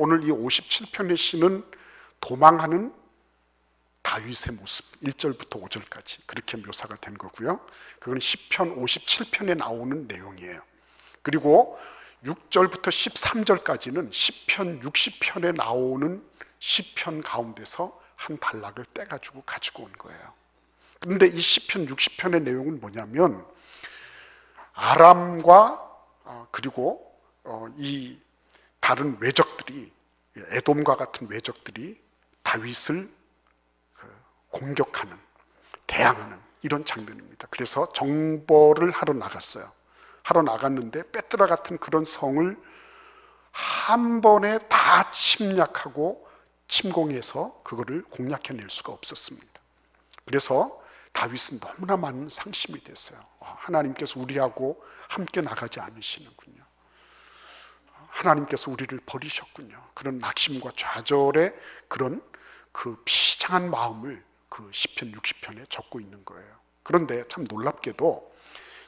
오늘 이 57편의 시는 도망하는 다윗의 모습 1절부터 5절까지 그렇게 묘사가 된 거고요. 그건 시편 57편에 나오는 내용이에요. 그리고 6절부터 13절까지는 시편 60편에 나오는 시편 가운데서 한 단락을 떼가지고 가지고 온 거예요. 그런데 이 시편 60편의 내용은 뭐냐면 아람과 그리고 이 다른 외적들이 에돔과 같은 외적들이 다윗을 공격하는, 대항하는 이런 장면입니다. 그래서 정벌을 하러 나갔어요. 하러 나갔는데 빼뜨라 같은 그런 성을 한 번에 다 침략하고 침공해서 그거를 공략해낼 수가 없었습니다. 그래서 다윗은 너무나 많은 상심이 됐어요. 하나님께서 우리하고 함께 나가지 않으시는군요. 하나님께서 우리를 버리셨군요. 그런 낙심과 좌절의 그런 그 비장한 마음을 그 시편 60편에 적고 있는 거예요. 그런데 참 놀랍게도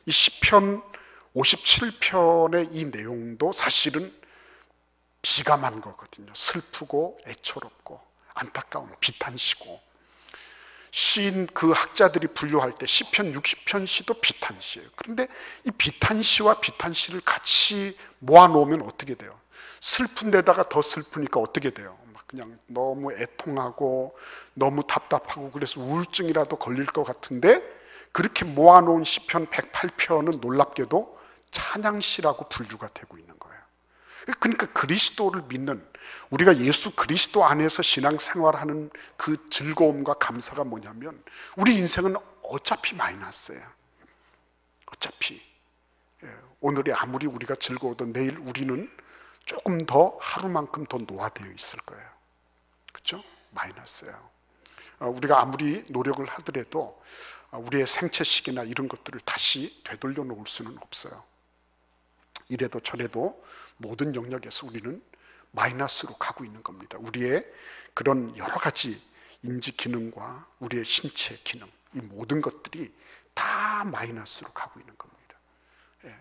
이 시편 57편의 이 내용도 사실은 비감한 거거든요. 슬프고 애처롭고 안타까운 비탄시고, 시인 그 학자들이 분류할 때 시편 60편 시도 비탄시예요. 그런데 이 비탄시와 비탄시를 같이 모아놓으면 어떻게 돼요? 슬픈 데다가 더 슬프니까 어떻게 돼요? 그냥 너무 애통하고 너무 답답하고 그래서 우울증이라도 걸릴 것 같은데, 그렇게 모아놓은 시편 108편은 놀랍게도 찬양시라고 분류가 되고 있는 거예요. 그러니까 그리스도를 믿는, 우리가 예수 그리스도 안에서 신앙생활하는 그 즐거움과 감사가 뭐냐면 우리 인생은 어차피 마이너스예요. 어차피 오늘이 아무리 우리가 즐거워도 내일 우리는 조금 더 하루만큼 더 노화되어 있을 거예요. 그렇죠? 마이너스예요. 우리가 아무리 노력을 하더라도 우리의 생체 시기나 이런 것들을 다시 되돌려 놓을 수는 없어요. 이래도 저래도 모든 영역에서 우리는 마이너스로 가고 있는 겁니다. 우리의 그런 여러 가지 인지 기능과 우리의 신체 기능, 이 모든 것들이 다 마이너스로 가고 있는 겁니다.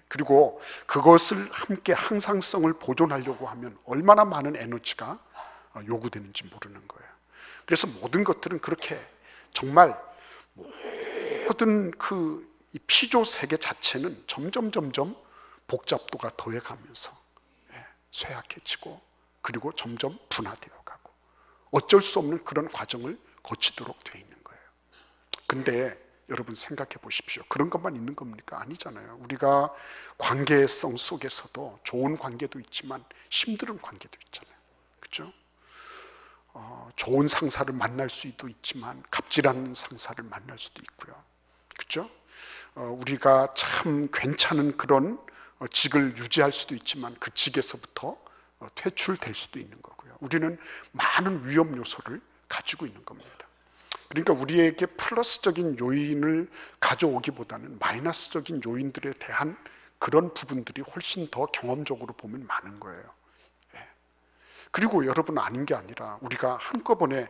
그리고 그것을 함께 항상성을 보존하려고 하면 얼마나 많은 에너지가 요구되는지 모르는 거예요. 그래서 모든 것들은 그렇게 정말 모든 이 피조 세계 자체는 점점 복잡도가 더해가면서 쇠약해지고 그리고 점점 분화되어 가고 어쩔 수 없는 그런 과정을 거치도록 되어 있는 거예요. 근데 여러분 생각해 보십시오. 그런 것만 있는 겁니까? 아니잖아요. 우리가 관계성 속에서도 좋은 관계도 있지만 힘든 관계도 있잖아요. 그렇죠? 좋은 상사를 만날 수도 있지만 갑질하는 상사를 만날 수도 있고요. 그렇죠? 우리가 참 괜찮은 그런 직을 유지할 수도 있지만 그 직에서부터 퇴출될 수도 있는 거고요. 우리는 많은 위험 요소를 가지고 있는 겁니다. 그러니까 우리에게 플러스적인 요인을 가져오기보다는 마이너스적인 요인들에 대한 그런 부분들이 훨씬 더 경험적으로 보면 많은 거예요. 그리고 여러분 아닌 게 아니라 우리가 한꺼번에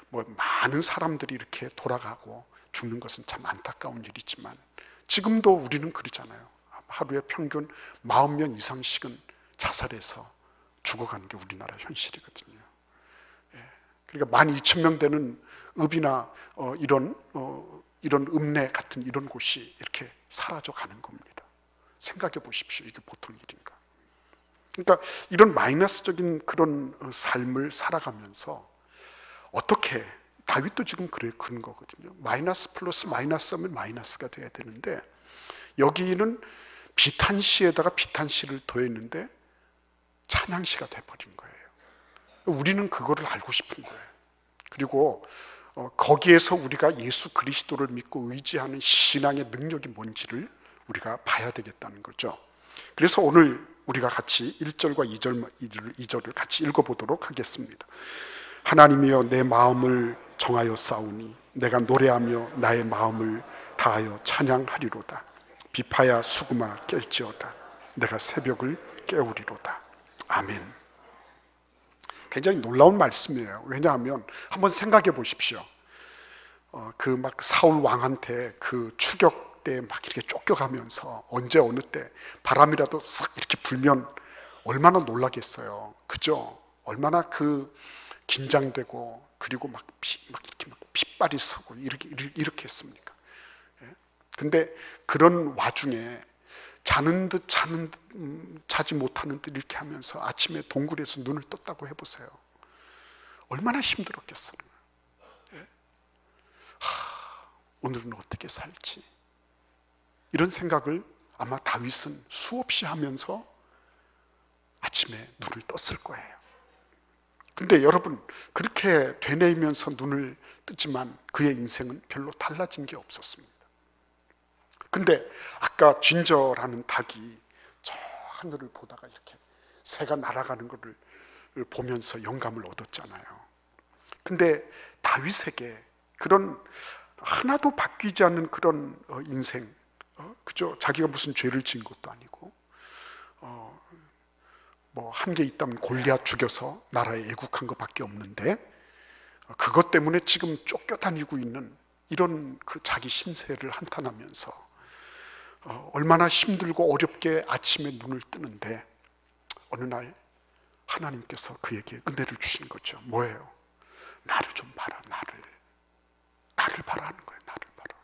많은 사람들이 이렇게 돌아가고 죽는 것은 참 안타까운 일이지만 지금도 우리는 그러잖아요. 하루에 평균 40명 이상씩은 자살해서 죽어가는 게 우리나라 현실이거든요. 그러니까 12,000명 되는 읍이나 이런 읍내 같은 이런 곳이 이렇게 사라져 가는 겁니다. 생각해 보십시오. 이게 보통 일인가? 그러니까 이런 마이너스적인 그런 삶을 살아가면서 어떻게, 다윗도 지금 그런 거거든요. 마이너스 플러스 마이너스하면 마이너스가 돼야 되는데 여기는 비탄시에다가 비탄시를 더했는데 찬양시가 돼버린 거예요. 우리는 그거를 알고 싶은 거예요. 그리고 거기에서 우리가 예수 그리스도를 믿고 의지하는 신앙의 능력이 뭔지를 우리가 봐야 되겠다는 거죠. 그래서 오늘 우리가 같이 1절과 2절을 같이 읽어보도록 하겠습니다. 하나님이여 내 마음을 정하여 싸우니 내가 노래하며 나의 마음을 다하여 찬양하리로다. 비파야 수구마 깰지어다. 내가 새벽을 깨우리로다. 아멘. 굉장히 놀라운 말씀이에요. 왜냐하면 한번 생각해 보십시오. 사울 왕한테 그 추격 때 이렇게 쫓겨가면서 언제 어느 때 바람이라도 싹 이렇게 불면 얼마나 놀라겠어요. 그죠? 얼마나 그 긴장되고 그리고 막 이렇게 막 핏발이 서고 이렇게 했습니까? 예? 근데 그런 와중에 자는 듯 자지 못하는 듯 이렇게 하면서 아침에 동굴에서 눈을 떴다고 해보세요. 얼마나 힘들었겠어요. 예? 오늘은 어떻게 살지? 이런 생각을 아마 다윗은 수없이 하면서 아침에 눈을 떴을 거예요. 근데 여러분, 그렇게 되뇌이면서 눈을 뜨지만 그의 인생은 별로 달라진 게 없었습니다. 근데 아까 진저라는 닭이 저 하늘을 보다가 이렇게 새가 날아가는 것을 보면서 영감을 얻었잖아요. 근데 다윗에게 그런 하나도 바뀌지 않는 그런 인생, 그죠? 자기가 무슨 죄를 지은 것도 아니고, 뭐 한 게 있다면 골리앗 죽여서 나라에 애국한 것밖에 없는데, 그것 때문에 지금 쫓겨다니고 있는 이런 그 자기 신세를 한탄하면서 얼마나 힘들고 어렵게 아침에 눈을 뜨는데, 어느 날 하나님께서 그에게 은혜를 주신 거죠. 뭐예요? 나를 좀 봐라. 나를 봐라 하는 거예요. 나를 봐라.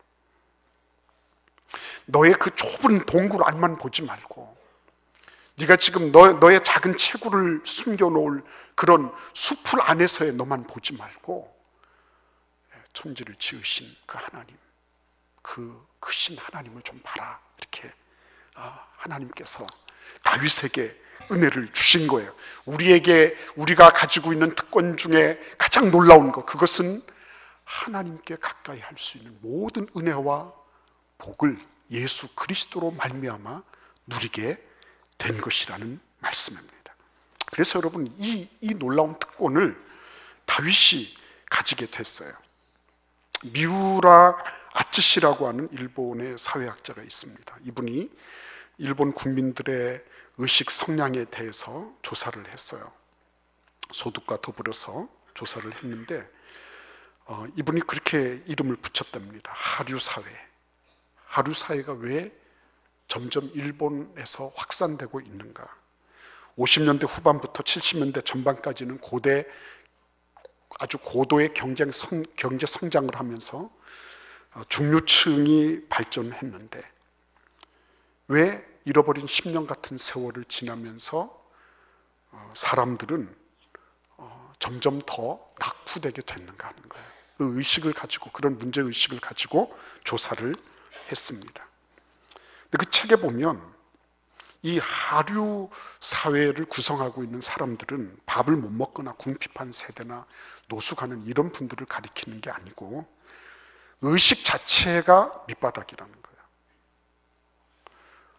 너의 그 좁은 동굴 안만 보지 말고, 네가 지금 너의 작은 체구를 숨겨놓을 그런 숲을 안에서의 너만 보지 말고, 천지를 지으신 그 하나님, 그 크신 하나님을 좀 봐라. 이렇게 하나님께서 다윗에게 은혜를 주신 거예요. 우리가 가지고 있는 특권 중에 가장 놀라운 것, 그것은 하나님께 가까이 할 수 있는 모든 은혜와 복을 예수 그리스도로 말미암아 누리게 된 것이라는 말씀입니다. 그래서 여러분, 이 놀라운 특권을 다윗이 가지게 됐어요. 미우라 아츠시라고 하는 일본의 사회학자가 있습니다. 이분이 일본 국민들의 의식 성향에 대해서 조사를 했어요. 소득과 더불어서 조사를 했는데 이분이 그렇게 이름을 붙였답니다. 하류사회. 하류사회가 왜 점점 일본에서 확산되고 있는가? 50년대 후반부터 70년대 전반까지는 아주 고도의 경제 성장을 하면서 중류층이 발전했는데, 왜 잃어버린 10년 같은 세월을 지나면서 사람들은 점점 더 낙후되게 됐는가 하는 거예요. 그 의식을 가지고, 그런 문제의식을 가지고 조사를 했습니다. 근데 그 책에 보면 이 하류 사회를 구성하고 있는 사람들은 밥을 못 먹거나 궁핍한 세대나 노숙하는 이런 분들을 가리키는 게 아니고, 의식 자체가 밑바닥이라는 거예요.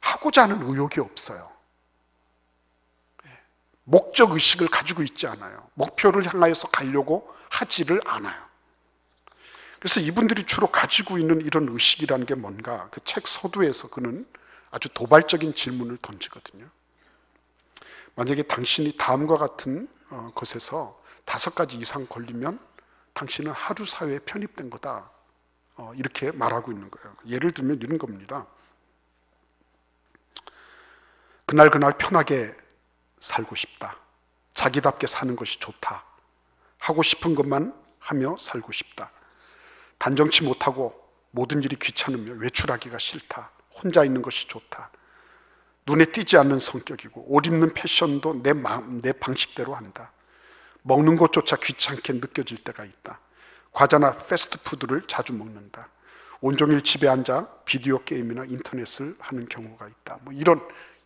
하고자 하는 의욕이 없어요. 목적 의식을 가지고 있지 않아요. 목표를 향하여서 가려고 하지를 않아요. 그래서 이분들이 주로 가지고 있는 이런 의식이라는 게 뭔가, 그 책 서두에서 그는 아주 도발적인 질문을 던지거든요. 만약에 당신이 다음과 같은 것에서 5가지 이상 걸리면 당신은 하루 사회에 편입된 거다, 이렇게 말하고 있는 거예요. 예를 들면 이런 겁니다. 그날 편하게 살고 싶다. 자기답게 사는 것이 좋다. 하고 싶은 것만 하며 살고 싶다. 단정치 못하고 모든 일이 귀찮으며 외출하기가 싫다. 혼자 있는 것이 좋다. 눈에 띄지 않는 성격이고 옷 입는 패션도 내 방식대로 한다. 먹는 것조차 귀찮게 느껴질 때가 있다. 과자나 패스트푸드를 자주 먹는다. 온종일 집에 앉아 비디오 게임이나 인터넷을 하는 경우가 있다. 뭐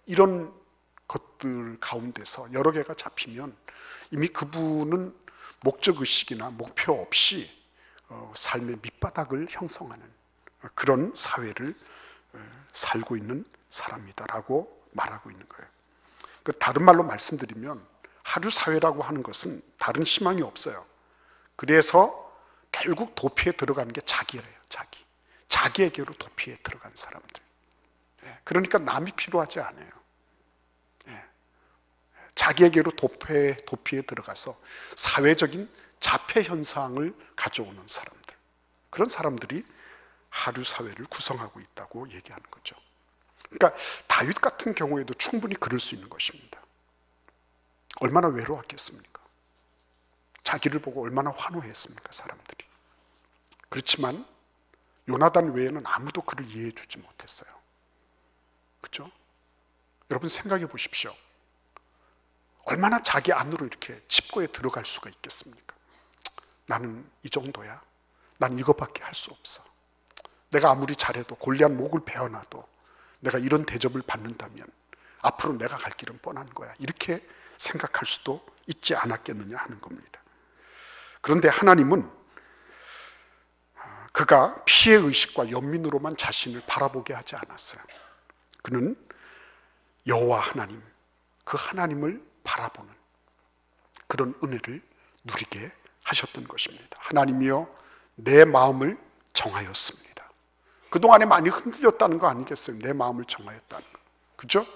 이런 것들 가운데서 여러 개가 잡히면 이미 그분은 목적의식이나 목표 없이 삶의 밑바닥을 형성하는 그런 사회를 살고 있는 사람이다라고 말하고 있는 거예요. 다른 말로 말씀드리면 하류 사회라고 하는 것은 다른 희망이 없어요. 그래서 결국 도피에 들어가는 게 자기래요. 자기에게로 도피에 들어간 사람들. 그러니까 남이 필요하지 않아요. 자기에게로 도피에 들어가서 사회적인 자폐 현상을 가져오는 사람들, 그런 사람들이 하류 사회를 구성하고 있다고 얘기하는 거죠. 그러니까 다윗 같은 경우에도 충분히 그럴 수 있는 것입니다. 얼마나 외로웠겠습니까? 자기를 보고 얼마나 환호했습니까, 사람들이. 그렇지만 요나단 외에는 아무도 그를 이해해 주지 못했어요. 그렇죠? 여러분 생각해 보십시오. 얼마나 자기 안으로 이렇게 칩고에 들어갈 수가 있겠습니까? 나는 이 정도야. 난 이것밖에 할 수 없어. 내가 아무리 잘해도 골리앗 목을 베어놔도 내가 이런 대접을 받는다면 앞으로 내가 갈 길은 뻔한 거야. 이렇게 생각할 수도 있지 않았겠느냐 하는 겁니다. 그런데 하나님은 그가 피해의식과 연민으로만 자신을 바라보게 하지 않았어요. 그는 여호와 하나님, 그 하나님을 바라보는 그런 은혜를 누리게 하셨던 것입니다. 하나님이여 내 마음을 정하였습니다. 그동안에 많이 흔들렸다는 거 아니겠어요? 내 마음을 정하였다는 거. 그죠?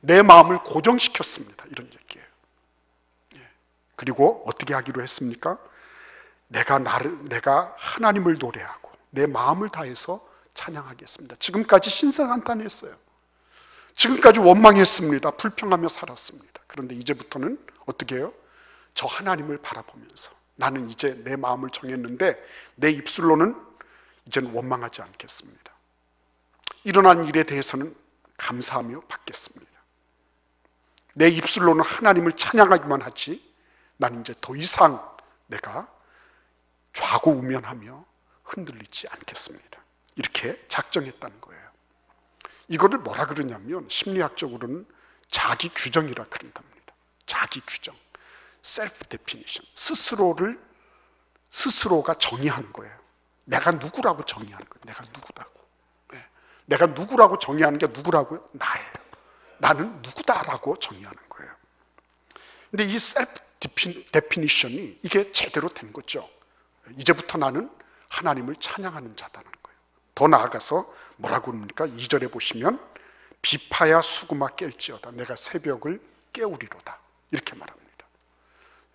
내 마음을 고정시켰습니다. 이런 얘기예요. 그리고 어떻게 하기로 했습니까? 내가 하나님을 노래하고 내 마음을 다해서 찬양하겠습니다. 지금까지 신세한탄했어요. 지금까지 원망했습니다. 불평하며 살았습니다. 그런데 이제부터는 어떻게 해요? 저 하나님을 바라보면서 나는 이제 내 마음을 정했는데 내 입술로는 이제는 원망하지 않겠습니다. 일어난 일에 대해서는 감사하며 받겠습니다. 내 입술로는 하나님을 찬양하기만 하지 나는 이제 더 이상 내가 좌고우면하며 흔들리지 않겠습니다. 이렇게 작정했다는 거예요. 이거를 뭐라 그러냐면 심리학적으로는 자기 규정이라 그런답니다. 자기 규정, self definition. 스스로가 정의하는 거예요. 내가 누구라고 정의하는 거예요. 내가 누구다고. 내가 누구라고 정의하는 게 누구라고요? 나예요. 나는 누구다라고 정의하는 거예요. 근데 이 self definition이 이게 제대로 된 거죠. 이제부터 나는 하나님을 찬양하는 자다는 거예요. 더 나아가서 뭐라고 합니까? 2절에 보시면 비파야 수구마 깰지어다. 내가 새벽을 깨우리로다. 이렇게 말합니다.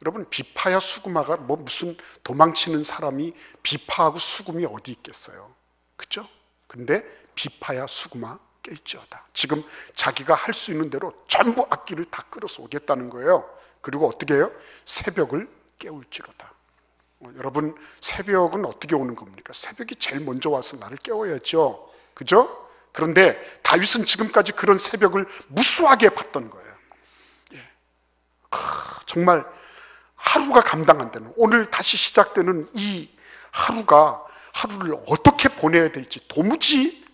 여러분 비파야 수구마가 뭐 무슨 도망치는 사람이 비파하고 수금이 어디 있겠어요. 그렇죠? 근데 비파야 수구마 깰지어다. 지금 자기가 할 수 있는 대로 전부 악기를 다 끌어서 오겠다는 거예요. 그리고 어떻게 해요? 새벽을 깨울지로다. 여러분 새벽은 어떻게 오는 겁니까? 새벽이 제일 먼저 와서 나를 깨워야죠. 그죠? 그런데 다윗은 지금까지 그런 새벽을 무수하게 봤던 거예요. 정말 하루가 감당 안 되는, 오늘 다시 시작되는 이 하루를 어떻게 보내야 될지 도무지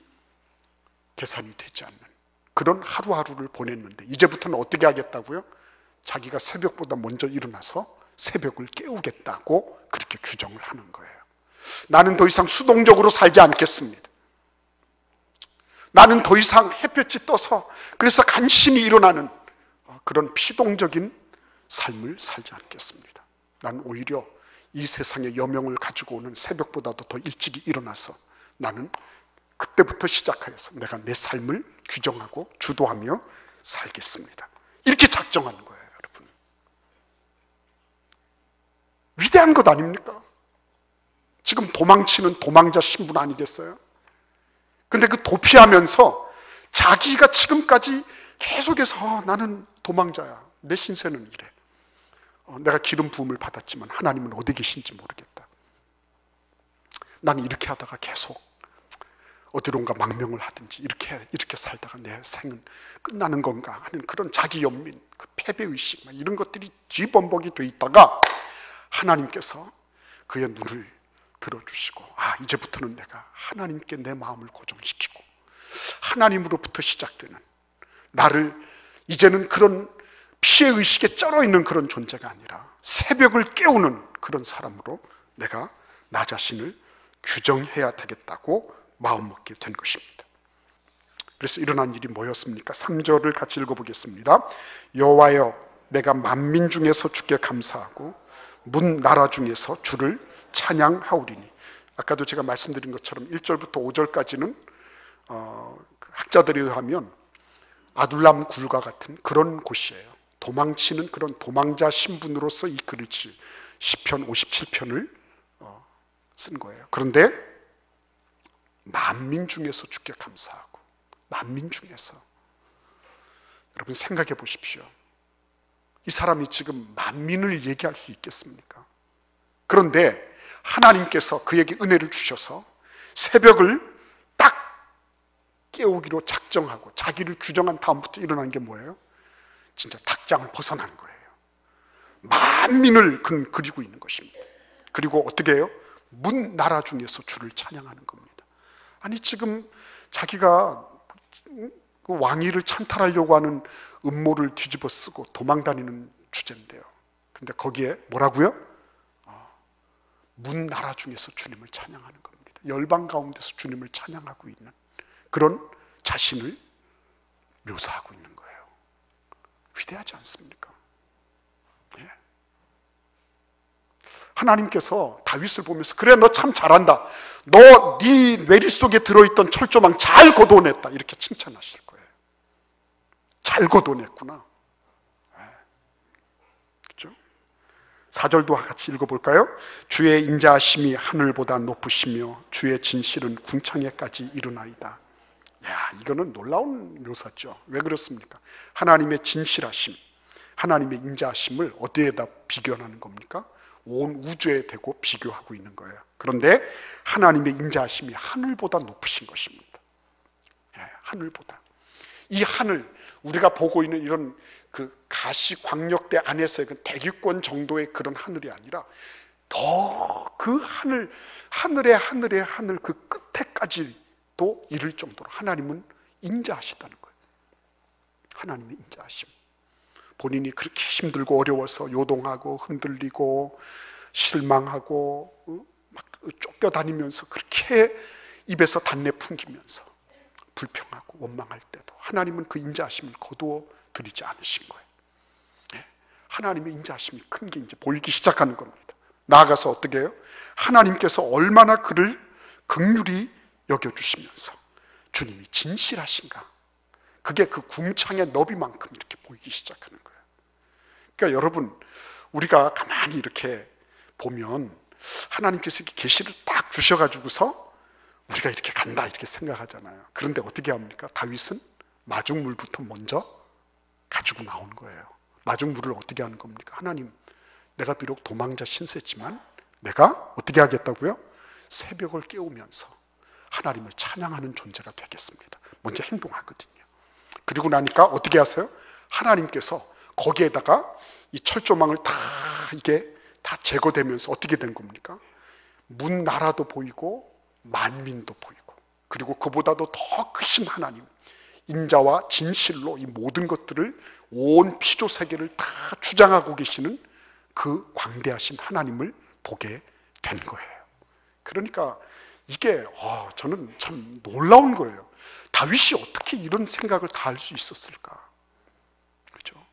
계산이 되지 않는 그런 하루하루를 보냈는데 이제부터는 어떻게 하겠다고요? 자기가 새벽보다 먼저 일어나서 새벽을 깨우겠다고 그렇게 규정을 하는 거예요. 나는 더 이상 수동적으로 살지 않겠습니다. 나는 더 이상 햇볕이 떠서 그래서 간신히 일어나는 그런 피동적인 삶을 살지 않겠습니다. 난 오히려 이 세상의 여명을 가지고 오는 새벽보다도 더 일찍 일어나서 나는 그때부터 시작하여서 내가 내 삶을 규정하고 주도하며 살겠습니다. 이렇게 작정하는 거예요, 여러분. 위대한 것 아닙니까? 지금 도망치는 도망자 신분 아니겠어요? 근데 그 도피하면서 자기가 지금까지 계속해서 나는 도망자야. 내 신세는 이래. 내가 기름 부음을 받았지만 하나님은 어디 계신지 모르겠다. 나는 이렇게 하다가 계속 어디론가 망명을 하든지 이렇게 살다가 내 생은 끝나는 건가 하는 그런 자기 연민, 그 패배의식 이런 것들이 뒤범벅이 돼 있다가 하나님께서 그의 눈을 들어주시고 이제부터는 내가 하나님께 내 마음을 고정시키고 하나님으로부터 시작되는 나를 이제는 그런 피해의식에 쩔어있는 그런 존재가 아니라 새벽을 깨우는 그런 사람으로 내가 나 자신을 규정해야 되겠다고 마음먹게 된 것입니다. 그래서 일어난 일이 뭐였습니까? 3절을 같이 읽어보겠습니다. 여호와여 내가 만민 중에서 주께 감사하고 문 나라 중에서 주를 찬양하오리니. 아까도 제가 말씀드린 것처럼 1절부터 5절까지는 학자들에 의하면 아둘람 굴과 같은 그런 곳이에요. 도망치는 그런 도망자 신분으로서 이 글을 시편 57편을 쓴 거예요. 그런데 만민 중에서 주께 감사하고, 만민 중에서 여러분 생각해 보십시오. 이 사람이 지금 만민을 얘기할 수 있겠습니까? 그런데 하나님께서 그에게 은혜를 주셔서 새벽을 딱 깨우기로 작정하고 자기를 규정한 다음부터 일어난 게 뭐예요? 진짜 탁장을 벗어난 거예요. 만민을 그는 그리고 있는 것입니다. 그리고 어떻게 해요? 문 나라 중에서 주를 찬양하는 겁니다. 아니 지금 자기가 그 왕위를 찬탈하려고 하는 음모를 뒤집어 쓰고 도망다니는 주제인데요. 근데 거기에 뭐라고요? 문 나라 중에서 주님을 찬양하는 겁니다. 열방 가운데서 주님을 찬양하고 있는 그런 자신을 묘사하고 있는 거예요. 위대하지 않습니까? 예. 하나님께서 다윗을 보면서 그래 너 참 잘한다. 너 네 뇌리 속에 들어있던 철조망 잘 걷어냈다. 이렇게 칭찬하실 거예요. 잘 걷어냈구나. 예. 그렇죠? 4절도 같이 읽어볼까요? 주의 인자하심이 하늘보다 높으시며 주의 진실은 궁창에까지 이르나이다. 야, 이거는 놀라운 묘사죠. 왜 그렇습니까? 하나님의 진실하심, 하나님의 인자하심을 어디에다 비교하는 겁니까? 온 우주에 대고 비교하고 있는 거예요. 그런데 하나님의 인자하심이 하늘보다 높으신 것입니다. 예, 하늘보다. 이 하늘, 우리가 보고 있는 이런 그 가시광역대 안에서의 그 대기권 정도의 그런 하늘이 아니라 더 그 하늘의 하늘 그 끝에까지도 이를 정도로 하나님은 인자하시다는 거예요. 하나님의 인자하심. 본인이 그렇게 힘들고 어려워서 요동하고 흔들리고 실망하고 막 쫓겨다니면서 그렇게 입에서 단내 풍기면서 불평하고 원망할 때도 하나님은 그 인자하심을 거두어 드리지 않으신 거예요. 하나님의 인자하심이 큰 게 이제 보이기 시작하는 겁니다. 나아가서 어떻게 해요? 하나님께서 얼마나 그를 긍휼히 여겨주시면서 주님이 진실하신가, 그게 그 궁창의 너비만큼 이렇게 보이기 시작하는 거예요. 그러니까 여러분, 우리가 가만히 이렇게 보면 하나님께서 이렇게 계시를 딱 주셔가지고서 우리가 이렇게 간다 이렇게 생각하잖아요. 그런데 어떻게 합니까? 다윗은 마중물부터 먼저 가지고 나온 거예요. 마중물을 어떻게 하는 겁니까? 하나님, 내가 비록 도망자 신세지만 내가 어떻게 하겠다고요? 새벽을 깨우면서 하나님을 찬양하는 존재가 되겠습니다. 먼저 행동하거든요. 그리고 나니까 어떻게 하세요? 하나님께서 거기에다가 이 철조망을 다 이게 다 제거되면서 어떻게 된 겁니까? 문 나라도 보이고 만민도 보이고, 그리고 그보다도 더 크신 하나님, 인자와 진실로 이 모든 것들을 온 피조 세계를 다 주장하고 계시는 그 광대하신 하나님을 보게 된 거예요. 그러니까 이게 저는 참 놀라운 거예요. 다윗이 어떻게 이런 생각을 다 할 수 있었을까? 그렇죠?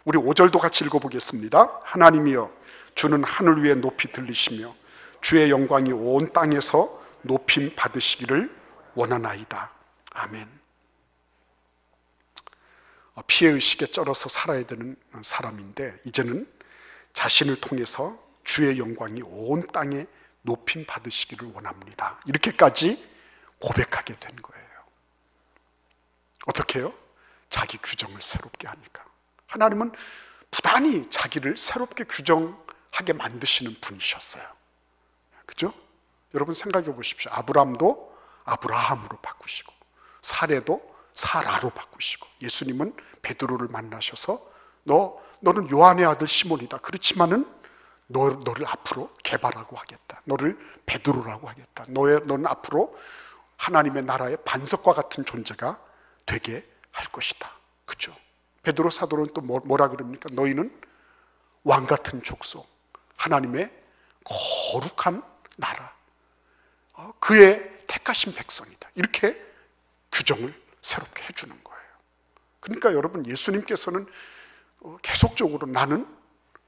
우리 5절도 같이 읽어보겠습니다. 하나님이여, 주는 하늘 위에 높이 들리시며 주의 영광이 온 땅에서 높임 받으시기를 원하나이다. 아멘. 피해의식에 쩔어서 살아야 되는 사람인데 이제는 자신을 통해서 주의 영광이 온 땅에 높임 받으시기를 원합니다. 이렇게까지 고백하게 된 거예요. 어떻게 해요? 자기 규정을 새롭게 하니까. 하나님은 부단히 자기를 새롭게 규정하게 만드시는 분이셨어요. 그죠? 여러분 생각해 보십시오. 아브라함도 아브라함으로 바꾸시고, 사례도 사라로 바꾸시고, 예수님은 베드로를 만나셔서 너는 요한의 아들 시몬이다. 그렇지만은 너를 앞으로 개발하고 하겠다. 너를 베드로라고 하겠다. 너는 앞으로 하나님의 나라의 반석과 같은 존재가 되게 할 것이다. 그렇죠? 베드로 사도는 또 뭐라 그럽니까? 너희는 왕 같은 족속, 하나님의 거룩한 나라, 그의 택하신 백성이다. 이렇게 규정을 새롭게 해주는 거예요. 그러니까 여러분, 예수님께서는 계속적으로 나는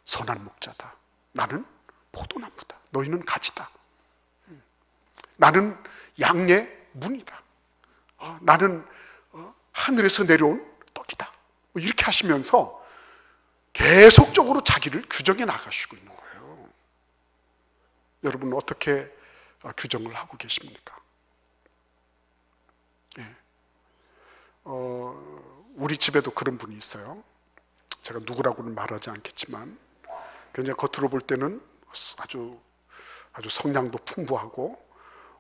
선한 목자다, 나는 포도나무다, 너희는 가지다, 나는 양의 문이다, 나는 하늘에서 내려온 떡이다, 이렇게 하시면서 계속적으로 자기를 규정해 나가시고 있는 거예요. 여러분 어떻게 규정을 하고 계십니까? 우리 집에도 그런 분이 있어요. 제가 누구라고는 말하지 않겠지만 굉장히 겉으로 볼 때는 아주 성량도 풍부하고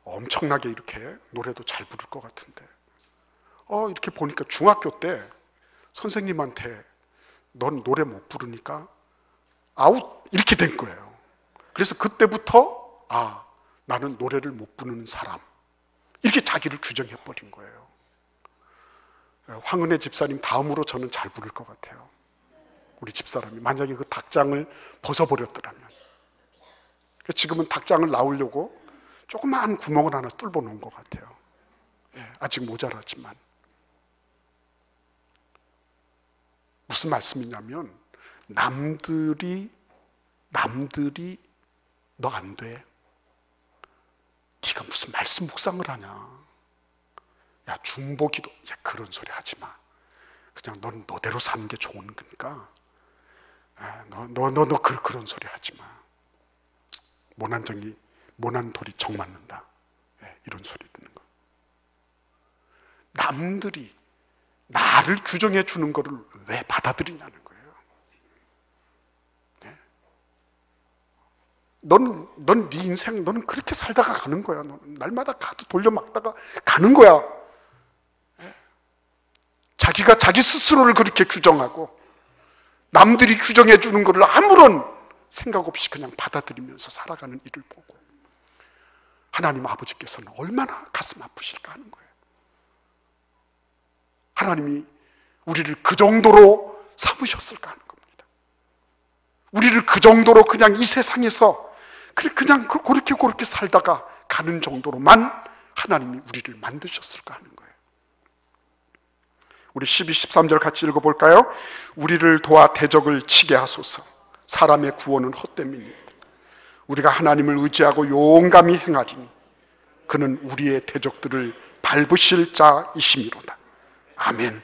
엄청나게 이렇게 노래도 잘 부를 것 같은데, 이렇게 보니까 중학교 때 선생님한테 넌 노래 못 부르니까 아웃 이렇게 된 거예요. 그래서 그때부터 나는 노래를 못 부르는 사람, 이렇게 자기를 규정해 버린 거예요. 황은혜 집사님 다음으로 저는 잘 부를 것 같아요. 우리 집사람이 만약에 그 닭장을 벗어버렸더라면. 지금은 닭장을 나오려고 조그마한 구멍을 하나 뚫어 놓은 것 같아요. 아직 모자라지만. 무슨 말씀이냐면, 남들이 너 안 돼, 네가 무슨 말씀 묵상을 하냐, 야 중보기도, 야 그런 소리 하지 마, 그냥 넌 너대로 사는 게 좋은 거니까 너 그런 소리 하지 마, 모난 돌이 정 맞는다, 이런 소리 듣는 거. 남들이 나를 규정해 주는 거를 왜 받아들이냐는 거예요. 넌 네 인생, 너는 그렇게 살다가 가는 거야. 너는 날마다 카드 돌려막다가 가는 거야. 자기가 자기 스스로를 그렇게 규정하고 남들이 규정해 주는 거를 아무런 생각 없이 그냥 받아들이면서 살아가는 이를 보고 하나님 아버지께서는 얼마나 가슴 아프실까 하는 거예요. 하나님이 우리를 그 정도로 삼으셨을까 하는 겁니다. 우리를 그 정도로 그냥 이 세상에서 그냥 그렇게 살다가 가는 정도로만 하나님이 우리를 만드셨을까 하는 거예요. 우리 12, 13절 같이 읽어볼까요? 우리를 도와 대적을 치게 하소서. 사람의 구원은 헛됨이니이다. 우리가 하나님을 의지하고 용감히 행하리니 그는 우리의 대적들을 밟으실 자이심이로다. 아멘.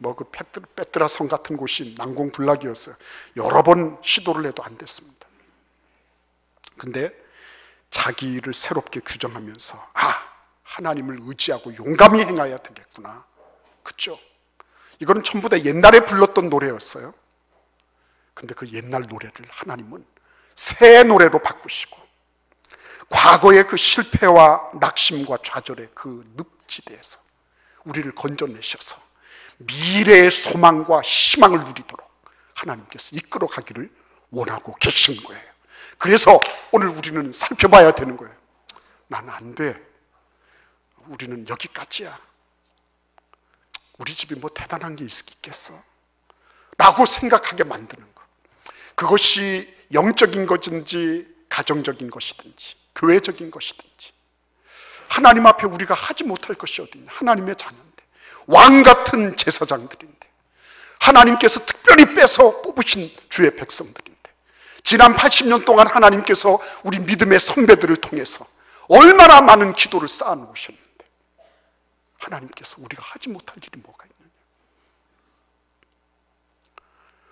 그 빼뜨라 성 같은 곳이 난공불락이었어요. 여러 번 시도를 해도 안 됐습니다. 근데 자기를 새롭게 규정하면서 하나님을 의지하고 용감히 행해야 되겠구나. 그렇죠? 이거는 전부 다 옛날에 불렀던 노래였어요. 근데 그 옛날 노래를 하나님은 새 노래로 바꾸시고 과거의 그 실패와 낙심과 좌절의 그 늪지대에서 우리를 건져내셔서 미래의 소망과 희망을 누리도록 하나님께서 이끌어 가기를 원하고 계신 거예요. 그래서 오늘 우리는 살펴봐야 되는 거예요. 나는 안 돼. 우리는 여기까지야. 우리 집이 뭐 대단한 게 있겠어? 라고 생각하게 만드는 것. 그것이 영적인 것인지 가정적인 것이든지 교회적인 것이든지 하나님 앞에 우리가 하지 못할 것이 어디 있냐. 하나님의 자녀인데, 왕 같은 제사장들인데, 하나님께서 특별히 빼서 뽑으신 주의 백성들인데, 지난 80년 동안 하나님께서 우리 믿음의 선배들을 통해서 얼마나 많은 기도를 쌓아놓으셨는데 하나님께서 우리가 하지 못할 일이 뭐가 있느냐.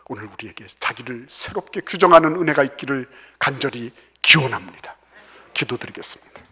오늘 우리에게 자기를 새롭게 규정하는 은혜가 있기를 간절히 기원합니다. 기도드리겠습니다.